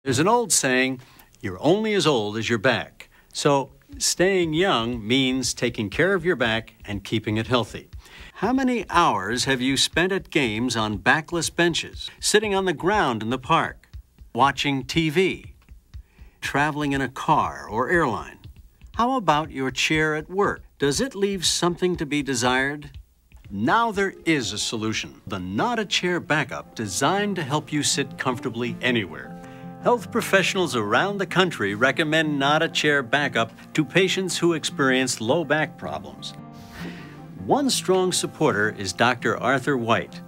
There's an old saying, you're only as old as your back. So staying young means taking care of your back and keeping it healthy. How many hours have you spent at games on backless benches, sitting on the ground in the park, watching TV, traveling in a car or airline? How about your chair at work? Does it leave something to be desired? Now there is a solution. The Not-A-Chair Backup, designed to help you sit comfortably anywhere. Health professionals around the country recommend Not-A-Chair Backup to patients who experience low back problems. One strong supporter is Dr. Arthur White.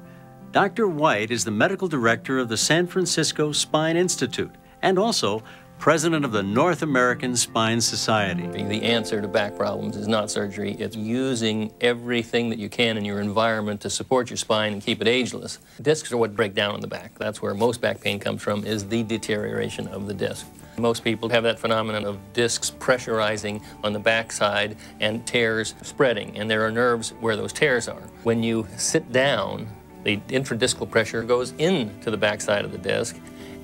Dr. White is the medical director of the San Francisco Spine Institute and also president of the North American Spine Society. The answer to back problems is not surgery. It's using everything that you can in your environment to support your spine and keep it ageless. Discs are what break down in the back. That's where most back pain comes from, is the deterioration of the disc. Most people have that phenomenon of discs pressurizing on the backside and tears spreading, and there are nerves where those tears are. When you sit down, the intradiscal pressure goes into the backside of the disc,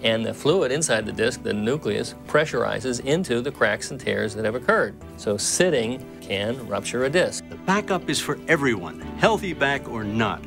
and the fluid inside the disc, the nucleus, pressurizes into the cracks and tears that have occurred. So sitting can rupture a disc. The backup is for everyone, healthy back or not.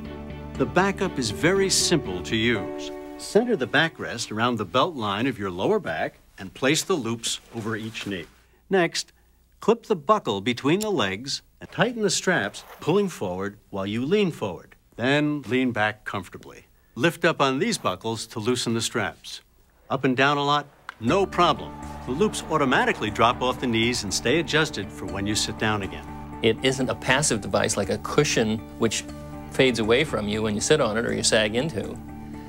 The backup is very simple to use. Center the backrest around the belt line of your lower back and place the loops over each knee. Next, clip the buckle between the legs and tighten the straps, pulling forward while you lean forward. Then lean back comfortably. Lift up on these buckles to loosen the straps. Up and down a lot? No problem. The loops automatically drop off the knees and stay adjusted for when you sit down again. It isn't a passive device like a cushion which fades away from you when you sit on it or you sag into.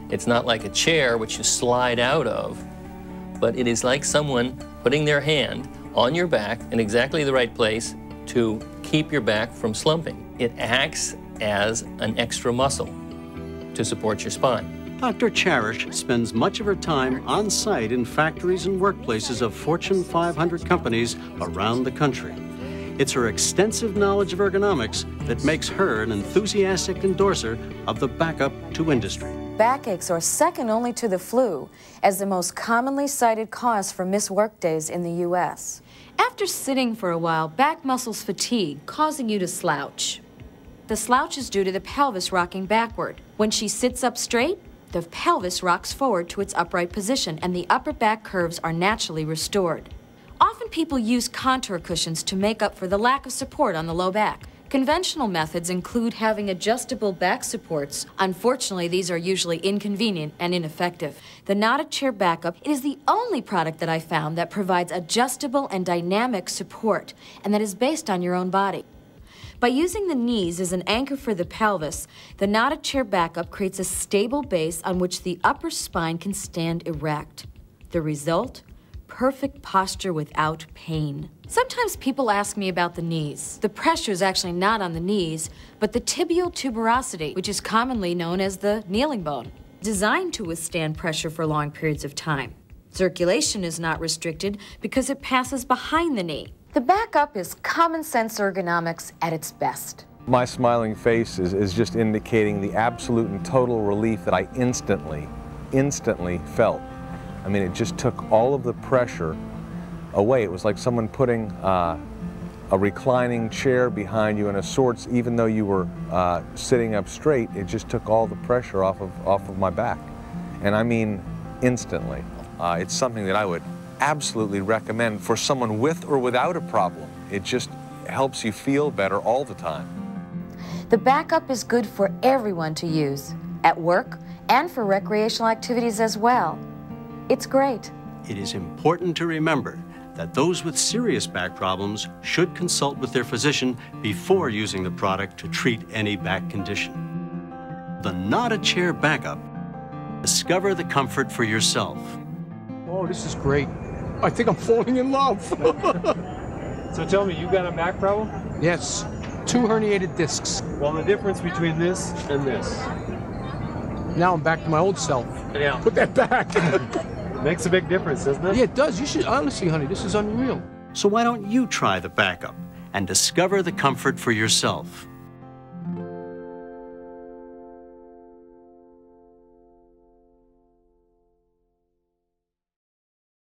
It's not like a chair which you slide out of, but it is like someone putting their hand on your back in exactly the right place to keep your back from slumping. It acts as an extra muscle to support your spine. Dr. Cherish spends much of her time on site in factories and workplaces of Fortune 500 companies around the country. It's her extensive knowledge of ergonomics that makes her an enthusiastic endorser of the backup to industry. Backaches are second only to the flu as the most commonly cited cause for missed workdays in the U.S. After sitting for a while, back muscles fatigue, causing you to slouch. The slouch is due to the pelvis rocking backward. When she sits up straight, the pelvis rocks forward to its upright position and the upper back curves are naturally restored. Often people use contour cushions to make up for the lack of support on the low back. Conventional methods include having adjustable back supports. Unfortunately, these are usually inconvenient and ineffective. The Not-A-Chair Backup is the only product that I found that provides adjustable and dynamic support and that is based on your own body. By using the knees as an anchor for the pelvis, the Not-A-Chair Backup creates a stable base on which the upper spine can stand erect. The result? Perfect posture without pain. Sometimes people ask me about the knees. The pressure is actually not on the knees, but the tibial tuberosity, which is commonly known as the kneeling bone, designed to withstand pressure for long periods of time. Circulation is not restricted because it passes behind the knee. The backup is common sense ergonomics at its best. My smiling face is just indicating the absolute and total relief that I instantly felt. I mean, it just took all of the pressure away. It was like someone putting a reclining chair behind you in a sorts, even though you were sitting up straight, it just took all the pressure off of my back. And I mean instantly. It's something that I would absolutely recommend for someone with or without a problem. It just helps you feel better all the time. The backup is good for everyone to use, at work and for recreational activities as well. It's great. It is important to remember that those with serious back problems should consult with their physician before using the product to treat any back condition. The Not-A-Chair Backup. Discover the comfort for yourself. Oh, this is great. I think I'm falling in love. So tell me, you got a back problem? Yes, 2 herniated discs. Well, the difference between this and this. Now I'm back to my old self. Yeah. Put that back. Makes a big difference, doesn't it? Yeah, it does. You should, honestly, honey, this is unreal. So why don't you try the backup and discover the comfort for yourself?